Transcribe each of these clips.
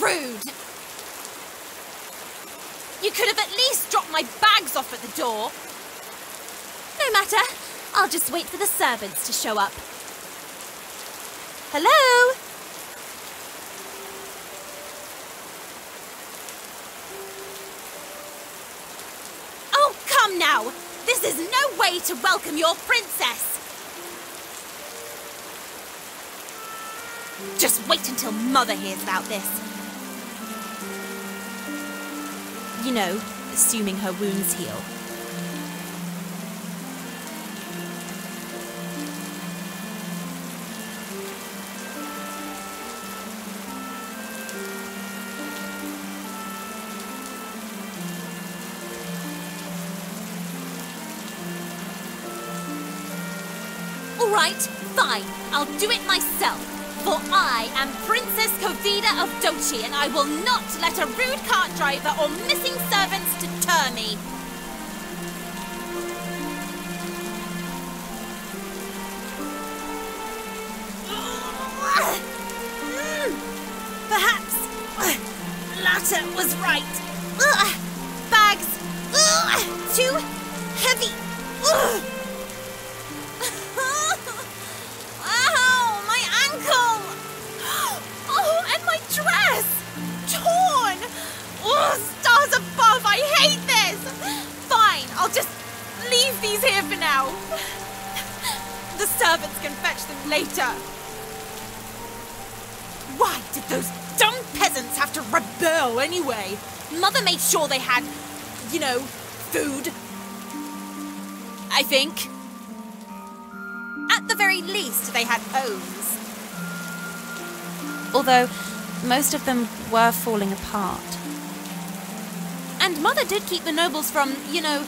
rude! You could have at least dropped my bags off at the door. No matter. I'll just wait for the servants to show up. Hello? Oh, come now! This is no way to welcome your princess! Just wait until Mother hears about this. You know, assuming her wounds heal. All right, fine. I'll do it myself. For I am Princess Kovida of Dochi, and I will not let a rude cart driver or missing servants deter me. Perhaps Latta was right. Bags too heavy. Ow, my ankle! Oh, and my dress! Torn! Oh, stars above, I hate this! Fine, I'll just leave these here for now. The servants can fetch them later. Why did those dumb peasants have to rebel anyway? Mother made sure they had, you know, food. I think. At the very least, they had homes. Although, most of them were falling apart. And Mother did keep the nobles from, you know...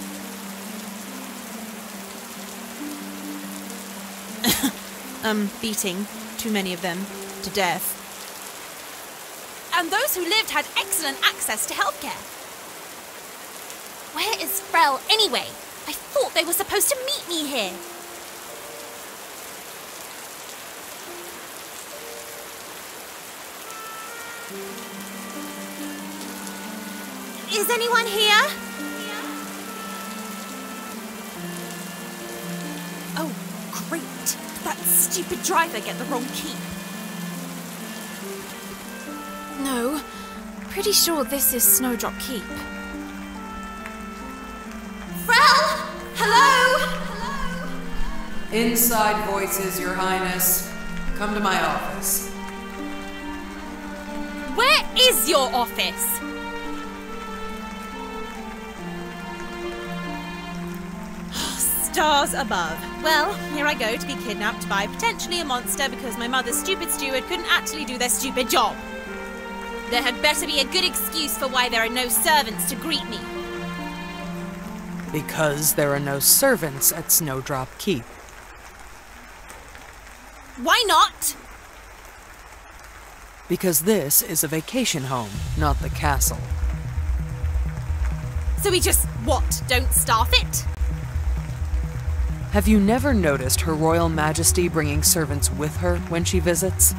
beating too many of them to death. And those who lived had excellent access to healthcare. Where is Frel anyway? I thought they were supposed to meet me here. Is anyone here? Oh, great. Did that stupid driver get the wrong key? No, pretty sure this is Snowdrop Keep. Frel! Hello? Inside voices, Your Highness. Come to my office. Where is your office? Stars above. Well, here I go to be kidnapped by potentially a monster because my mother's stupid steward couldn't actually do their stupid job. There had better be a good excuse for why there are no servants to greet me. Because there are no servants at Snowdrop Keep. Why not? Because this is a vacation home, not the castle. So we just, what, don't staff it? Have you never noticed Her Royal Majesty bringing servants with her when she visits?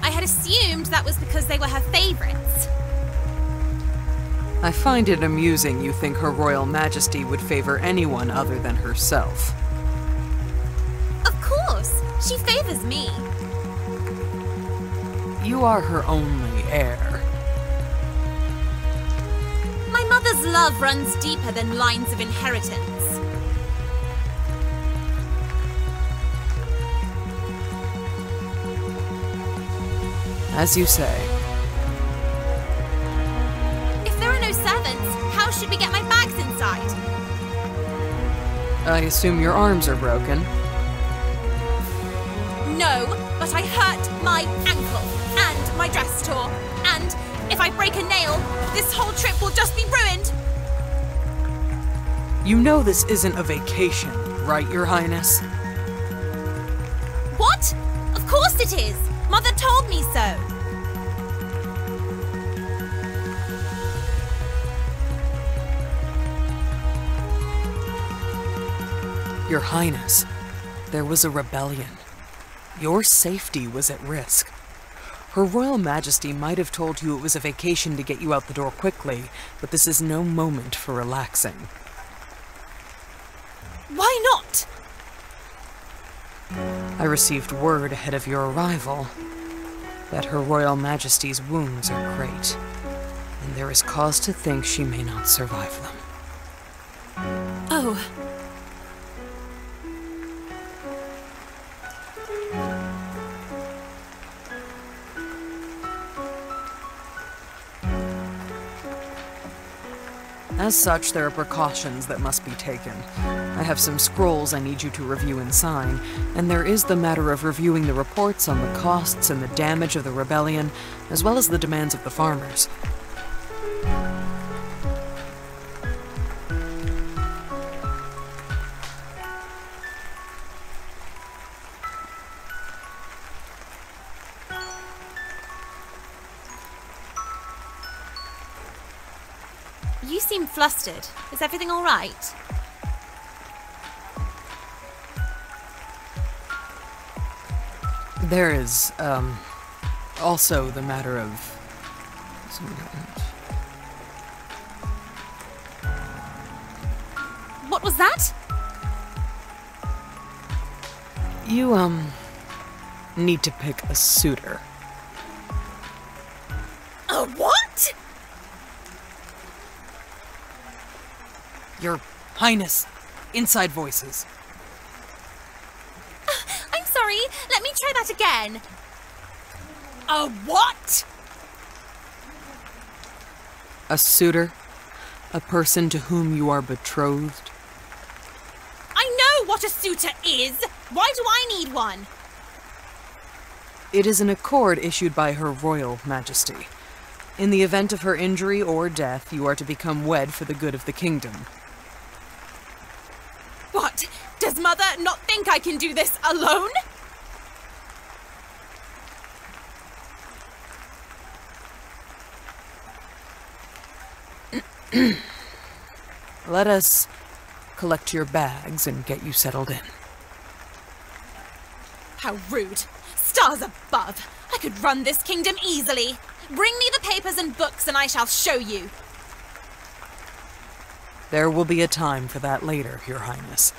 I had assumed that was because they were her favorites. I find it amusing you think Her Royal Majesty would favor anyone other than herself. Of course, she favors me. You are her only heir. My mother's love runs deeper than lines of inheritance. As you say. If there are no servants, how should we get my bags inside? I assume your arms are broken. No, but I hurt my ankle, and my dress tore, and if I break a nail, this whole trip will just be ruined. You know this isn't a vacation, right, Your Highness? What? Of course it is. Mother told me so. Your Highness, there was a rebellion. Your safety was at risk. Her Royal Majesty might have told you it was a vacation to get you out the door quickly, but this is no moment for relaxing. Why not? I received word ahead of your arrival that Her Royal Majesty's wounds are great, and there is cause to think she may not survive them. Oh. As such, there are precautions that must be taken. I have some scrolls I need you to review and sign, and there is the matter of reviewing the reports on the costs and the damage of the rebellion, as well as the demands of the farmers. You seem flustered. Is everything all right? There is, also the matter of... What was that? You, need to pick a suitor. A what? Your Highness, inside voices. I'm sorry. Let me try that again. A what? A suitor? A person to whom you are betrothed? I know what a suitor is. Why do I need one? It is an accord issued by Her Royal Majesty. In the event of her injury or death, you are to become wed for the good of the kingdom. What? Does Mother not think I can do this alone? Let us collect your bags and get you settled in. How rude. Stars above. I could run this kingdom easily. Bring me the papers and books and I shall show you. There will be a time for that later, Your Highness.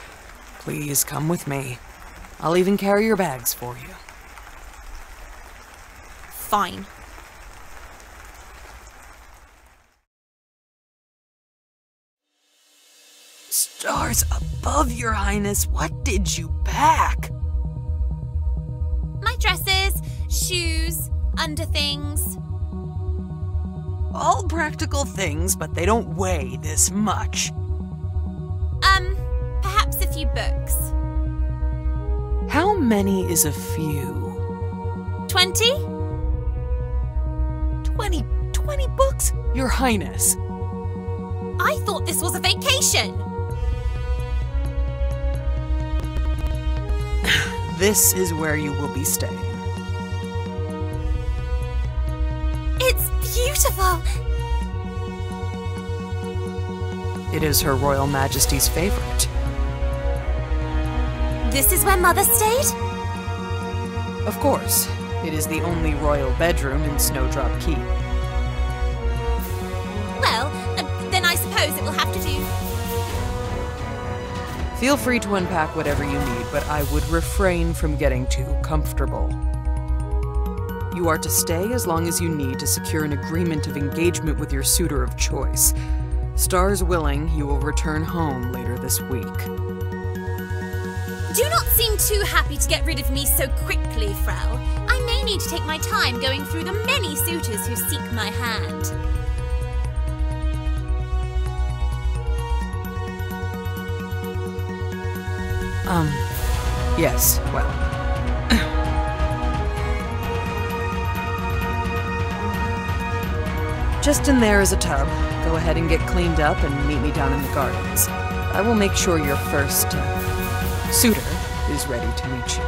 Please come with me. I'll even carry your bags for you. Fine. Stars above, Your Highness, what did you pack? My dresses, shoes, underthings. All practical things, but they don't weigh this much. Perhaps a few books. How many is a few? 20? 20 books? Your Highness. I thought this was a vacation. This is where you will be staying. It's beautiful. It is Her Royal Majesty's favorite. This is where Mother stayed? Of course. It is the only royal bedroom in Snowdrop Keep. Well, then I suppose it will have to do. Feel free to unpack whatever you need, but I would refrain from getting too comfortable. You are to stay as long as you need to secure an agreement of engagement with your suitor of choice. Stars willing, you will return home later this week. Do not seem too happy to get rid of me so quickly, Frau. I may need to take my time going through the many suitors who seek my hand. Yes, well. Just in there is a tub. Go ahead and get cleaned up and meet me down in the gardens. I will make sure your first suitor is ready to meet you.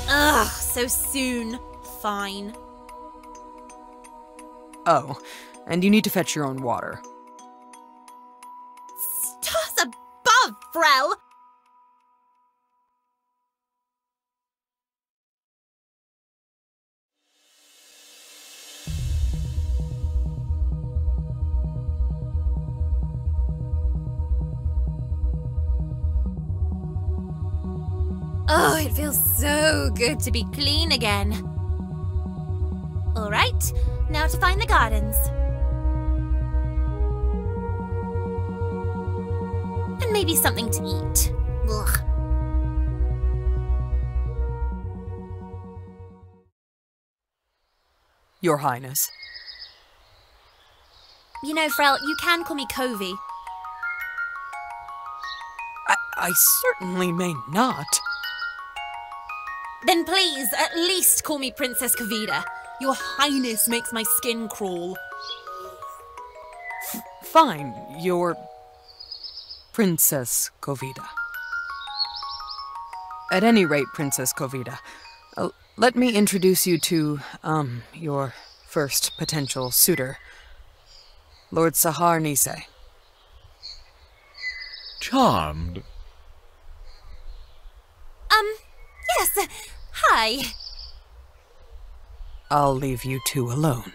Ugh, so soon. Fine. Oh, and you need to fetch your own water. Stars above, Frau! Oh, it feels so good to be clean again. All right, now to find the gardens. And maybe something to eat. Ugh. Your Highness. You know, Frel, you can call me Covey. I certainly may not. Then please, at least call me Princess Kavita. Your Highness makes my skin crawl. Fine, your Princess Kovita. At any rate, Princess Kovita, let me introduce you to, your first potential suitor, Lord Sahar Nisei. Charmed. Yes, hi. I'll leave you two alone.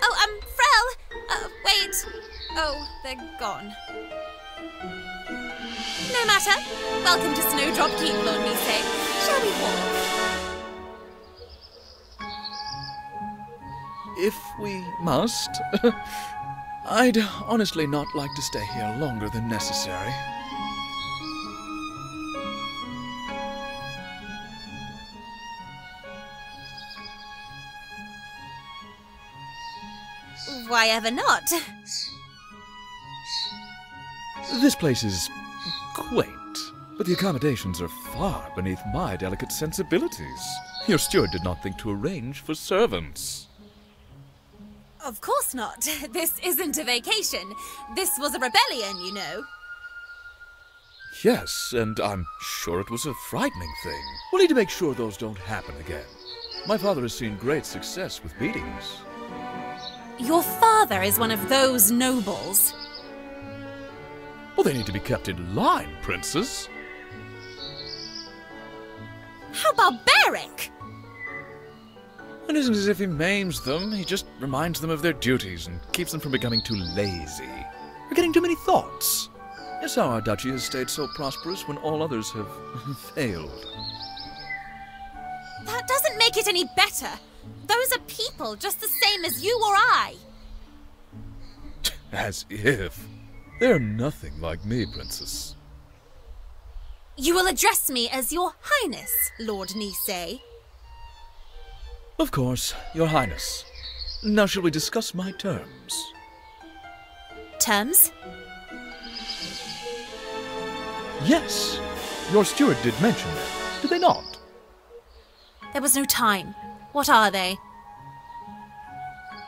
Oh, Frel! Wait. Oh, they're gone. No matter. Welcome to Snowdrop Keep, Lord Nisei. Shall we walk? If we must. I'd honestly not like to stay here longer than necessary. Why ever not? This place is quaint, but the accommodations are far beneath my delicate sensibilities. Your steward did not think to arrange for servants. Of course not. This isn't a vacation. This was a rebellion, you know. Yes, and I'm sure it was a frightening thing. We'll need to make sure those don't happen again. My father has seen great success with beatings. Your father is one of those nobles. Well, they need to be kept in line, Princess. How barbaric! It isn't as if he maims them, he just reminds them of their duties and keeps them from becoming too lazy. Or getting too many thoughts. That's how our duchy has stayed so prosperous when all others have failed. That doesn't make it any better. Those are people just the same as you or I. As if. They're nothing like me, Princess. You will address me as Your Highness, Lord Nisei. Of course, Your Highness. Now shall we discuss my terms? Terms? Yes. Your steward did mention them, did they not? There was no time. What are they?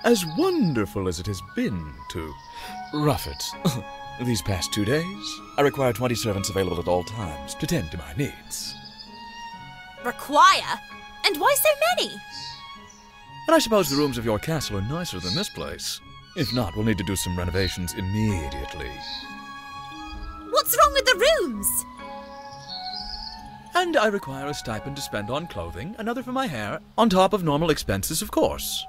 As wonderful as it has been to rough it these past 2 days, I require 20 servants available at all times to tend to my needs. Require? And why so many? And I suppose the rooms of your castle are nicer than this place. If not, we'll need to do some renovations immediately. What's wrong with the rooms? And I require a stipend to spend on clothing, another for my hair, on top of normal expenses, of course.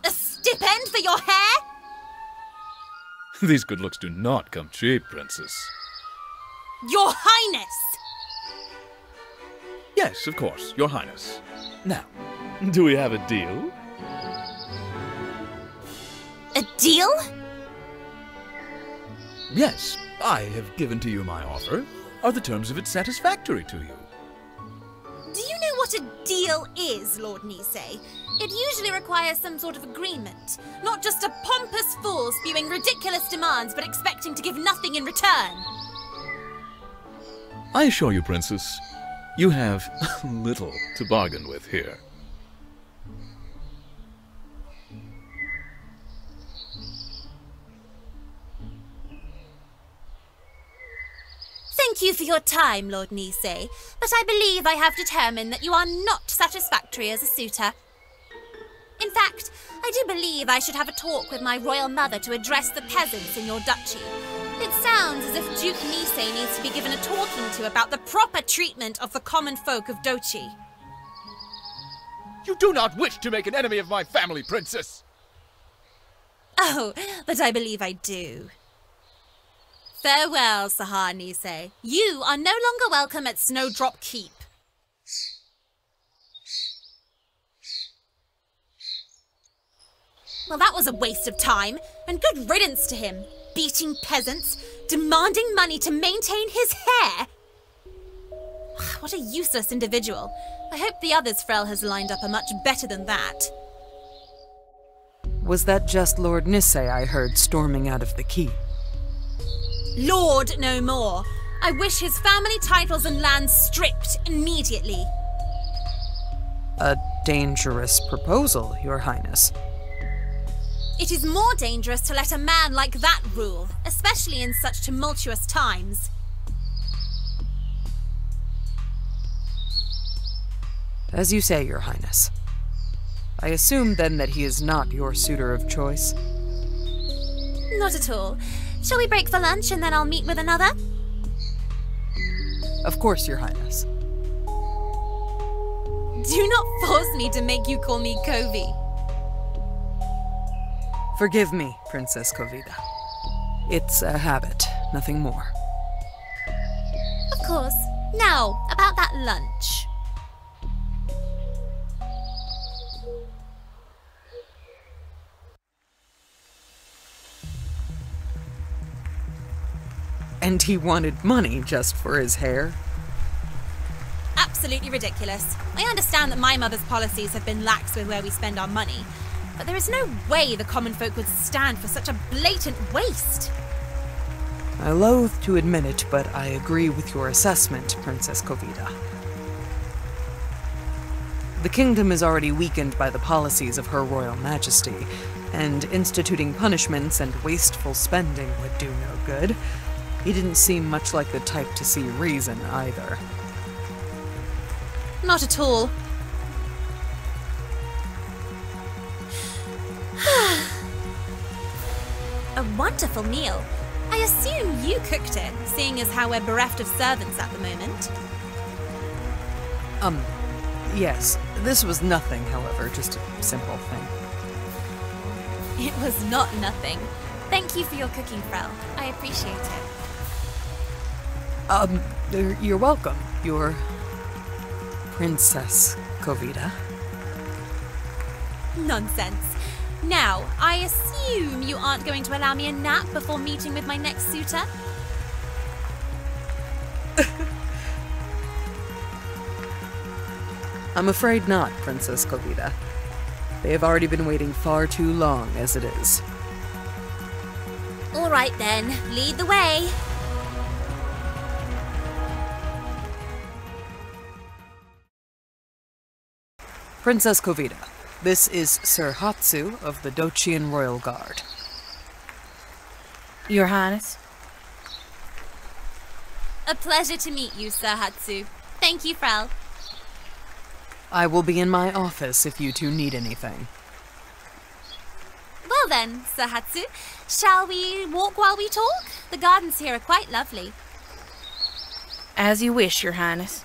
A stipend for your hair? These good looks do not come cheap, Princess. Your Highness! Yes, of course, Your Highness. Now, do we have a deal? A deal? Yes, I have given to you my offer. Are the terms of it satisfactory to you? Do you know what a deal is, Lord Nisei? It usually requires some sort of agreement, not just a pompous fool spewing ridiculous demands but expecting to give nothing in return. I assure you, Princess, you have little to bargain with here. Thank you for your time, Lord Nisei, but I believe I have determined that you are not satisfactory as a suitor. In fact, I do believe I should have a talk with my royal mother to address the peasants in your duchy. It sounds as if Duke Nisei needs to be given a talking to about the proper treatment of the common folk of Dochi. You do not wish to make an enemy of my family, Princess! Oh, but I believe I do. Farewell, Sahar Nisei. You are no longer welcome at Snowdrop Keep. Well, that was a waste of time, and good riddance to him. Beating peasants, demanding money to maintain his hair. What a useless individual. I hope the others Frel has lined up are much better than that. Was that just Lord Nisei I heard storming out of the keep? Lord no more. I wish his family titles and lands stripped immediately. A dangerous proposal, Your Highness. It is more dangerous to let a man like that rule, especially in such tumultuous times. As you say, Your Highness. I assume then that he is not your suitor of choice? Not at all. Shall we break for lunch and then I'll meet with another? Of course, Your Highness. Do not force me to make you call me Kovi. Forgive me, Princess Kovida. It's a habit, nothing more. Of course. Now, about that lunch. And he wanted money just for his hair? Absolutely ridiculous. I understand that my mother's policies have been lax with where we spend our money, but there is no way the common folk would stand for such a blatant waste. I loathe to admit it, but I agree with your assessment, Princess Kovida. The kingdom is already weakened by the policies of Her Royal Majesty, and instituting punishments and wasteful spending would do no good. He didn't seem much like the type to see reason, either. Not at all. A wonderful meal. I assume you cooked it, seeing as how we're bereft of servants at the moment. Yes. This was nothing, however, just a simple thing. It was not nothing. Thank you for your cooking, Frel. I appreciate it. You're welcome. Your Princess Kovida. Nonsense. Now, I assume you aren't going to allow me a nap before meeting with my next suitor? I'm afraid not, Princess Kovida. They have already been waiting far too long as it is. All right then, lead the way. Princess Kovida, this is Sir Hatsu of the Dochian Royal Guard. Your Highness. A pleasure to meet you, Sir Hatsu. Thank you, Frel. I will be in my office if you two need anything. Well then, Sir Hatsu, shall we walk while we talk? The gardens here are quite lovely. As you wish, Your Highness.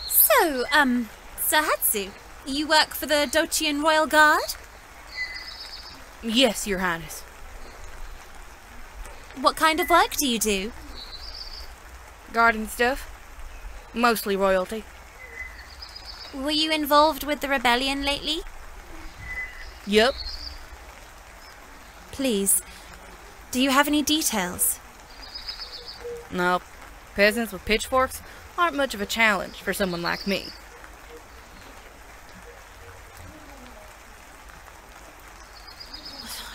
So, Sir Hatsu, you work for the Dochian Royal Guard? Yes, Your Highness. What kind of work do you do? Garden stuff. Mostly royalty. Were you involved with the rebellion lately? Yup. Please, do you have any details? No, peasants with pitchforks aren't much of a challenge for someone like me.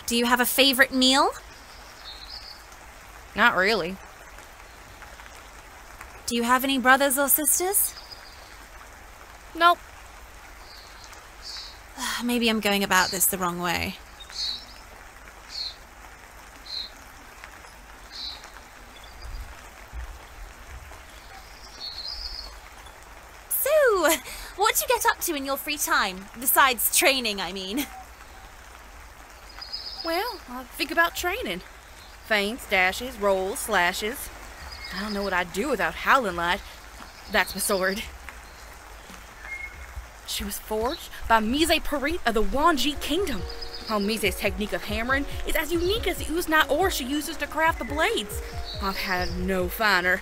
Do you have a favorite meal? Not really. Do you have any brothers or sisters? Nope. Maybe I'm going about this the wrong way. So, what do you get up to in your free time? Besides training, I mean. Well, I think about training. Feints, dashes, rolls, slashes. I don't know what I'd do without Howling Light. That's my sword. She was forged by Mise Parit of the Wanji Kingdom. Oh, Mise's technique of hammering is as unique as the Uznat ore she uses to craft the blades. I've had no finer.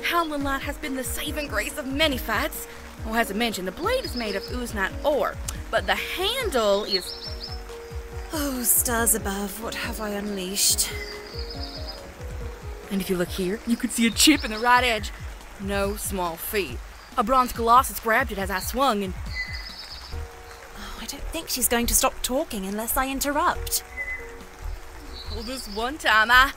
Howling Light has been the saving grace of many fights. Oh, as I mentioned, the blade is made of Uznat ore, but the handle is... Oh, stars above, what have I unleashed? And if you look here, you can see a chip in the right edge. No small feat. A bronze colossus grabbed it as I swung and... Oh, I don't think she's going to stop talking unless I interrupt. Well, this one time I...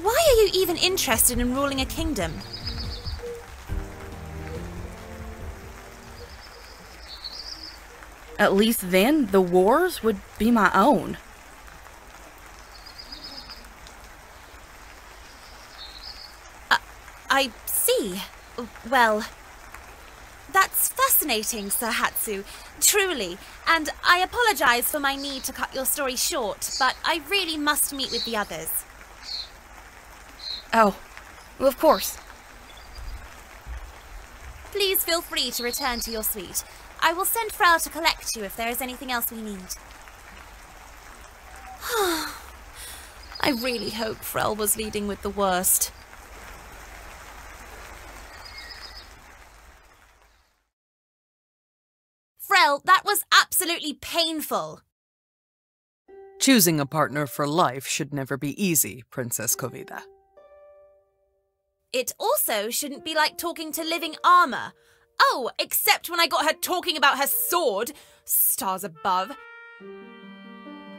Why are you even interested in ruling a kingdom? At least then, the wars would be my own. I see. Well, that's fascinating, Sir Hatsu. Truly. And I apologize for my need to cut your story short, but I really must meet with the others. Oh, well, of course. Please feel free to return to your suite. I will send Frau to collect you if there is anything else we need. I really hope Frau was leading with the worst. Frel, that was absolutely painful. Choosing a partner for life should never be easy, Princess Kovida. It also shouldn't be like talking to living armor. Oh, except when I got her talking about her sword. Stars above.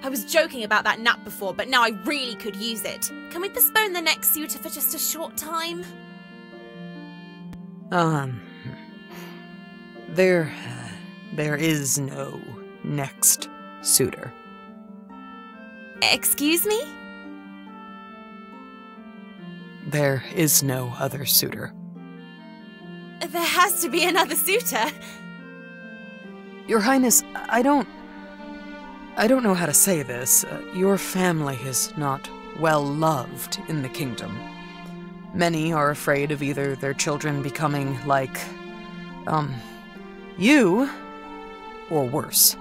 I was joking about that nap before, but now I really could use it. Can we postpone the next suitor for just a short time? There is no next suitor. Excuse me? There is no other suitor. There has to be another suitor. Your Highness, I don't know how to say this. Your family is not well loved in the kingdom. Many are afraid of either their children becoming like, you, or worse.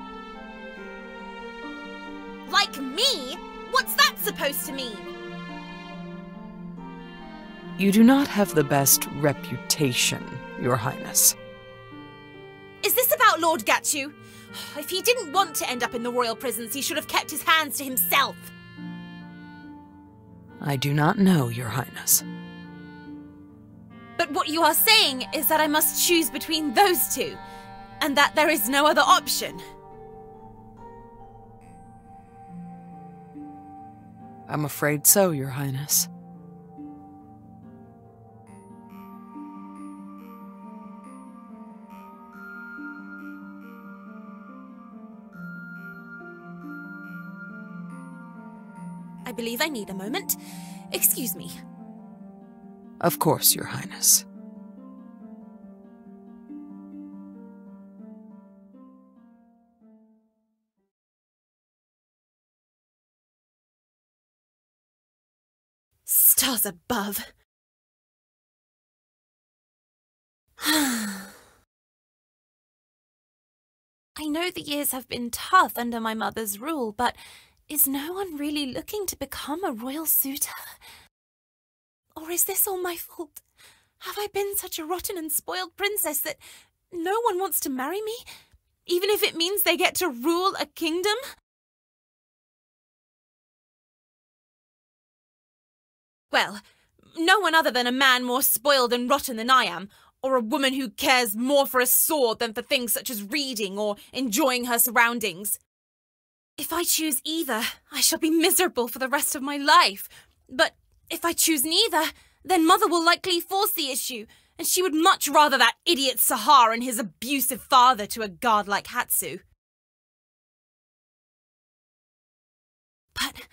Like me? What's that supposed to mean? You do not have the best reputation, Your Highness. Is this about Lord Gatchu? If he didn't want to end up in the royal prisons, he should have kept his hands to himself. I do not know, Your Highness. But what you are saying is that I must choose between those two, and that there is no other option. I'm afraid so, Your Highness. I believe I need a moment. Excuse me. Of course, Your Highness. Stars above. I know the years have been tough under my mother's rule, but is no one really looking to become a royal suitor? Or is this all my fault? Have I been such a rotten and spoiled princess that no one wants to marry me, even if it means they get to rule a kingdom? Well, no one other than a man more spoiled and rotten than I am, or a woman who cares more for a sword than for things such as reading or enjoying her surroundings. If I choose either, I shall be miserable for the rest of my life. But if I choose neither, then Mother will likely force the issue, and she would much rather that idiot Sahar and his abusive father to a guard like Hatsu. But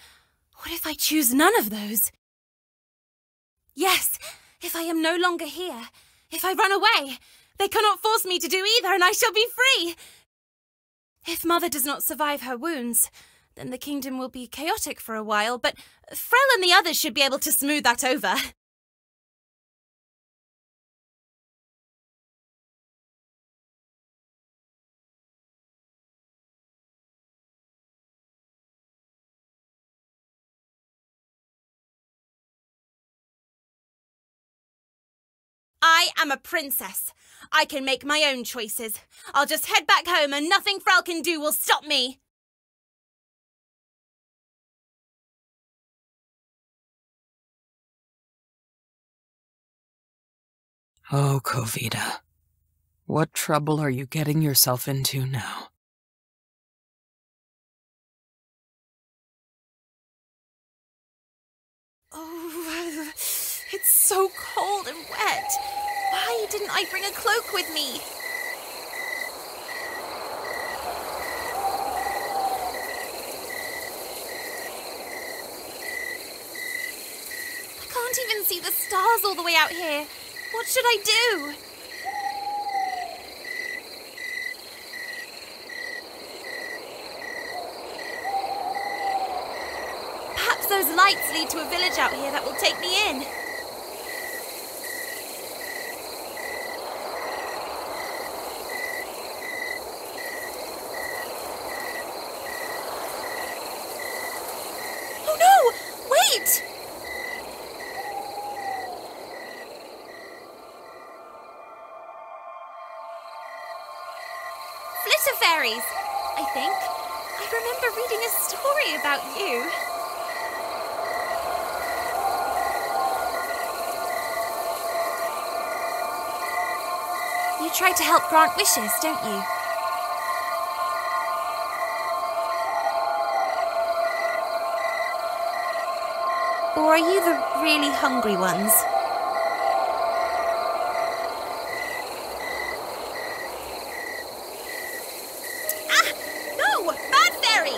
what if I choose none of those? Yes, if I am no longer here, if I run away, they cannot force me to do either, and I shall be free. If Mother does not survive her wounds, then the kingdom will be chaotic for a while, but Frel and the others should be able to smooth that over. I am a princess. I can make my own choices. I'll just head back home and nothing Frel can do will stop me. Oh, Kovita. What trouble are you getting yourself into now? Oh, it's so cold and wet. Why didn't I bring a cloak with me? I can't even see the stars all the way out here. What should I do? Perhaps those lights lead to a village out here that will take me in. Oh no! Wait! Flitter fairies, I think. I remember reading a story about you. You try to help grant wishes, don't you? Or are you the really hungry ones? Ah! No! Bad fairy!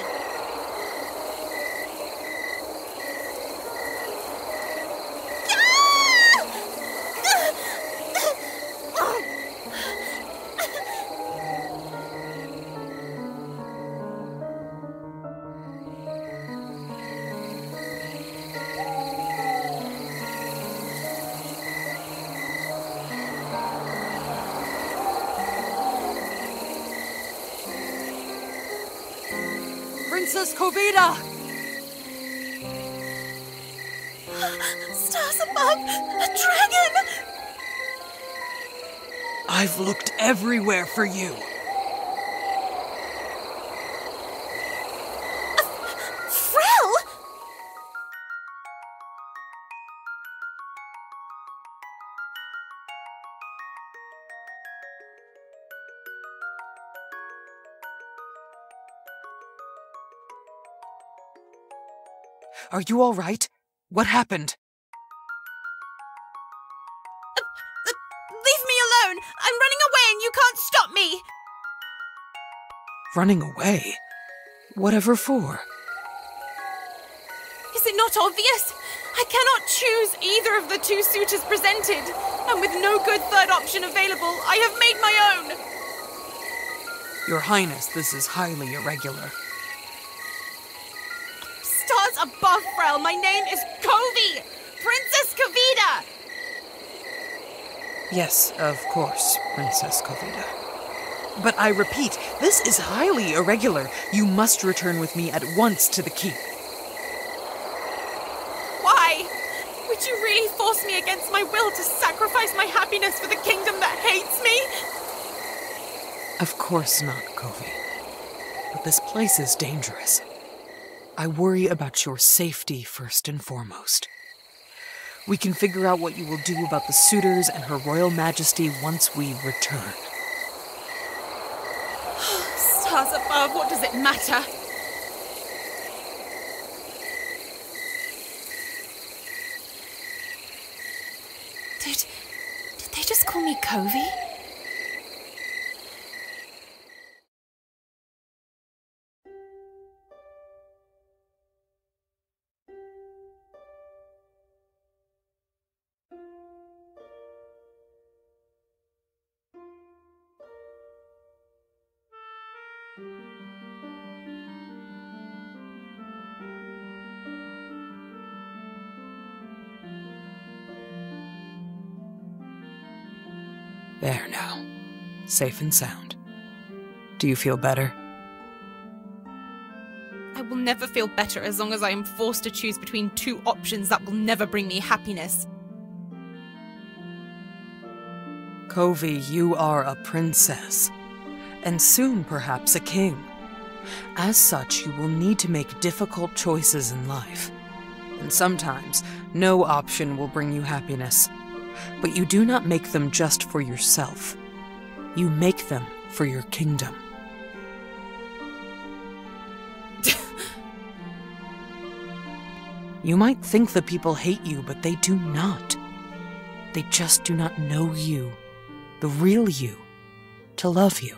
Princess Kovita! Stars above! A dragon! I've looked everywhere for you. Frel! Are you all right? What happened? Leave me alone! I'm running away and you can't stop me! Running away? Whatever for? Is it not obvious? I cannot choose either of the two suitors presented, and with no good third option available, I have made my own. Your Highness, this is highly irregular. Stars above, Frel, my name is Kovi, Princess Kovita. Yes, of course, Princess Kovita. But I repeat, this is highly irregular. You must return with me at once to the keep. Why? Would you really force me against my will to sacrifice my happiness for the kingdom that hates me? Of course not, Kovi. But this place is dangerous. I worry about your safety first and foremost. We can figure out what you will do about the suitors and Her Royal Majesty once we return. Stars above, what does it matter? Did they just call me Kovi? There now. Safe and sound. Do you feel better? I will never feel better as long as I am forced to choose between two options that will never bring me happiness. Covey, you are a princess, and soon perhaps a king. As such, you will need to make difficult choices in life. And sometimes, no option will bring you happiness. But you do not make them just for yourself. You make them for your kingdom. You might think the people hate you, but they do not. They just do not know you, the real you, to love you.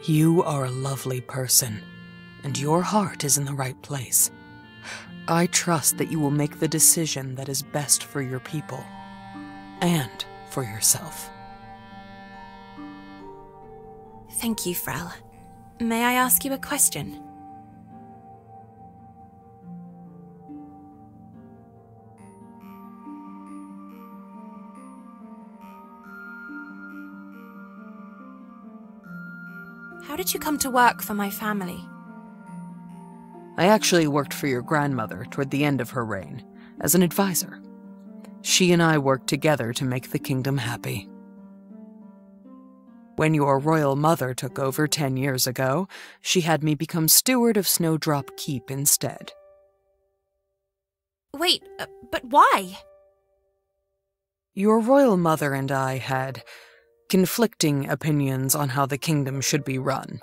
You are a lovely person, and your heart is in the right place. I trust that you will make the decision that is best for your people, and for yourself. Thank you, Frau. May I ask you a question? How did you come to work for my family? I actually worked for your grandmother toward the end of her reign, as an advisor. She and I worked together to make the kingdom happy. When your royal mother took over 10 years ago, she had me become steward of Snowdrop Keep instead. Wait, but why? Your royal mother and I had conflicting opinions on how the kingdom should be run.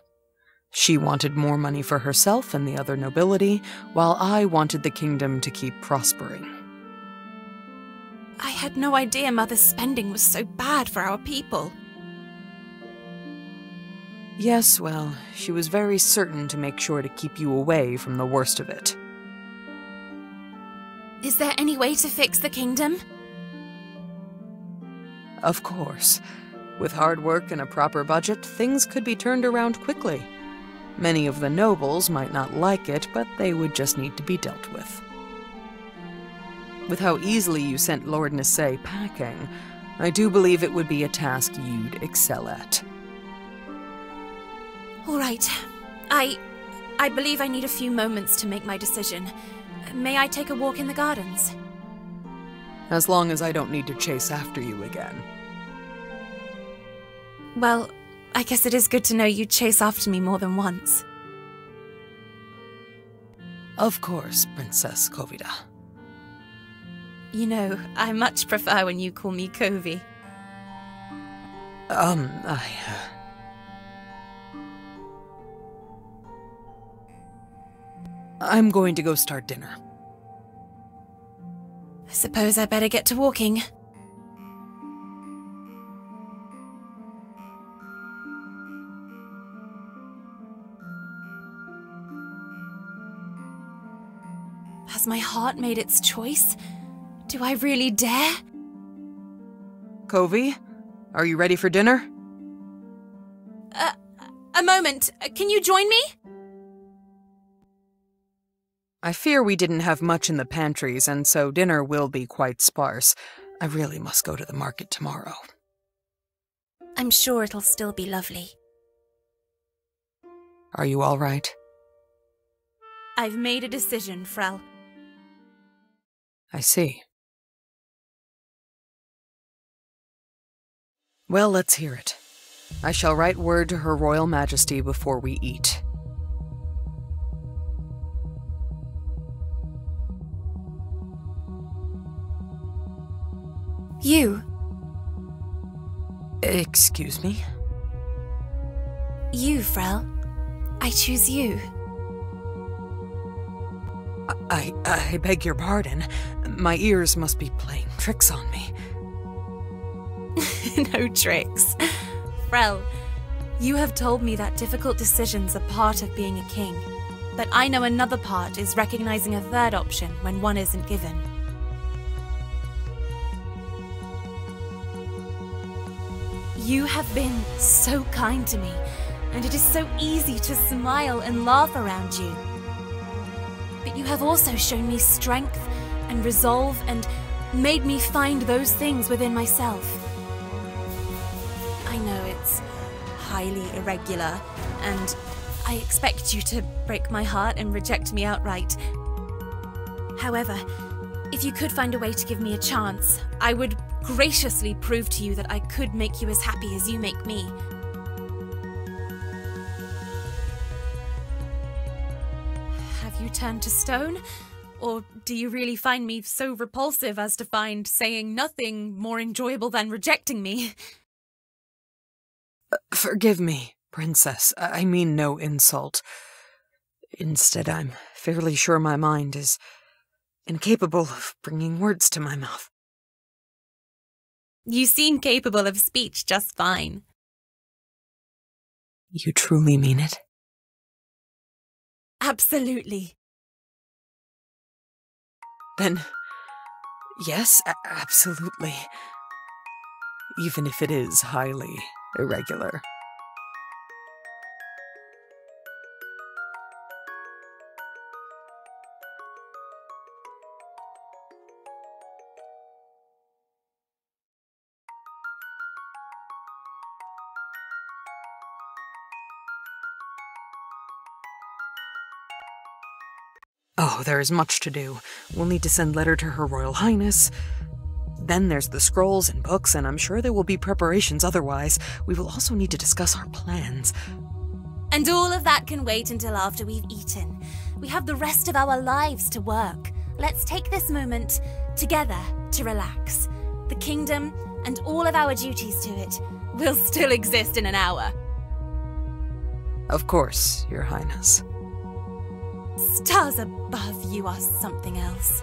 She wanted more money for herself and the other nobility, while I wanted the kingdom to keep prospering. I had no idea Mother's spending was so bad for our people. Yes, well, she was very certain to make sure to keep you away from the worst of it. Is there any way to fix the kingdom? Of course. With hard work and a proper budget, things could be turned around quickly. Many of the nobles might not like it, but they would just need to be dealt with. With how easily you sent Lord Nisei packing, I do believe it would be a task you'd excel at. All right. I believe I need a few moments to make my decision. May I take a walk in the gardens? As long as I don't need to chase after you again. Well, I guess it is good to know you'd chase after me more than once. Of course, Princess Kovida. You know, I much prefer when you call me Covey. I'm going to go start dinner. I suppose I better get to walking. Has my heart made its choice? Do I really dare? Covey, are you ready for dinner? A moment. Can you join me? I fear we didn't have much in the pantries, and so dinner will be quite sparse. I really must go to the market tomorrow. I'm sure it'll still be lovely. Are you all right? I've made a decision, Frau. I see. Well, let's hear it. I shall write word to Her Royal Majesty before we eat. You. Excuse me? You, Frau. I choose you. I beg your pardon. My ears must be playing tricks on me. No tricks. Frau, you have told me that difficult decisions are part of being a king. But I know another part is recognizing a third option when one isn't given. You have been so kind to me, and it is so easy to smile and laugh around you. But you have also shown me strength and resolve and made me find those things within myself. I know it's highly irregular, and I expect you to break my heart and reject me outright. However, if you could find a way to give me a chance, I would graciously prove to you that I could make you as happy as you make me. Have you turned to stone? Or do you really find me so repulsive as to find saying nothing more enjoyable than rejecting me? Forgive me, Princess. I mean no insult. Instead, I'm fairly sure my mind is incapable of bringing words to my mouth. You seem capable of speech just fine. You truly mean it? Absolutely. Then, yes, absolutely. Even if it is highly irregular. Oh, there is much to do. We'll need to send letter to Her Royal Highness. Then there's the scrolls and books, and I'm sure there will be preparations otherwise. We will also need to discuss our plans. And all of that can wait until after we've eaten. We have the rest of our lives to work. Let's take this moment together to relax. The kingdom and all of our duties to it will still exist in an hour. Of course, Your Highness. Stars above, you are something else.